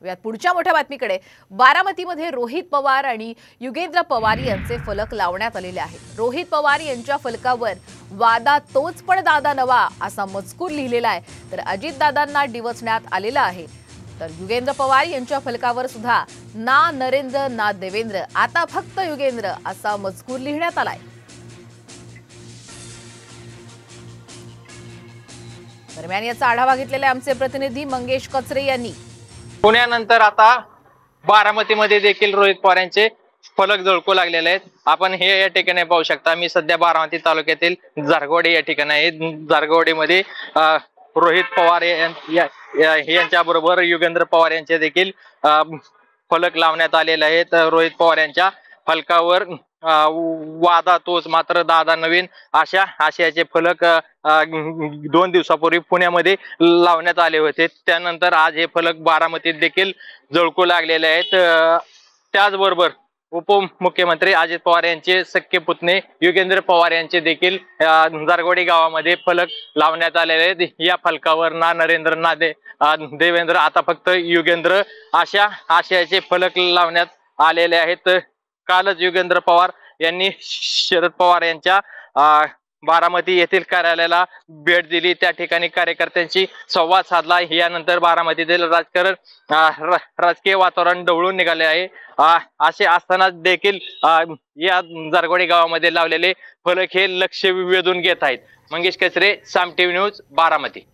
यात पुढच्या मोठ्या बातमीकडे बारामतीमध्ये रोहित पवार आणि युगेंद्र पवार यांचे फलक लावण्यात आलेले आहेत। रोहित पवार यांच्या फलकावर वादा तोच पण दादा नवा असा मजकूर लिहिलेला आहे, तर अजितदादांना डिवचण्यात आलेला आहे। तर युगेंद्र पवार यांच्या फलकावर सुद्धा ना नरेंद्र ना देवेंद्र, आता फक्त युगेंद्र असा मजकूर लिहिण्यात आलाय। दरम्यान याचा आढावा घेतलेला आमचे प्रतिनिधी मंगेश कचरे यांनी। पुण्यानंतर आता बारामतीमध्ये देखील रोहित पवार यांचे फलक झळकू लागलेले आहेत। आपण हे या ठिकाणी पाहू शकता। मी सध्या बारामती तालुक्यातील जारगवाडी या ठिकाणी आहे। जारगवाडीमध्ये रोहित पवार यांच्या बरोबर युगेंद्र पवार यांचे देखील फलक लावण्यात आलेले आहेत। रोहित पवार यांच्या फलकावर वादा तोच मात्र दादा नवीन अशा आशयाचे फलक 2 दिवसापूर्वी पुण्यामध्ये लावण्यात आले होते। त्यानंतर आज हे फलक बारामतीत देखील झळकू लागलेले आहेत। त्याचबरोबर उपमुख्यमंत्री अजित पवार यांचे सख्खे पुतणे युगेंद्र पवार यांचे देखील जारगवाडी गावामध्ये फलक लावण्यात आलेले आहेत। या फलकावर ना नरेंद्र ना देवेंद्र, आता फक्त युगेंद्र अशा आशयाचे फलक लावण्यात आलेले आहेत। कालच युगेंद्र पवार यांनी शरद पवार यांच्या बारामती येथील कार्यालयाला भेट दिली, त्या ठिकाणी कार्यकर्त्यांशी संवाद साधला। यानंतर बारामतीतील राजकीय वातावरण ढवळून निघाले आहे। असे असताना देखील या जारगवाडी गावामध्ये लावलेले फलक हे लक्ष वेधून घेत आहेत। मंगेश कचरे, साम टीव्ही न्यूज, बारामती।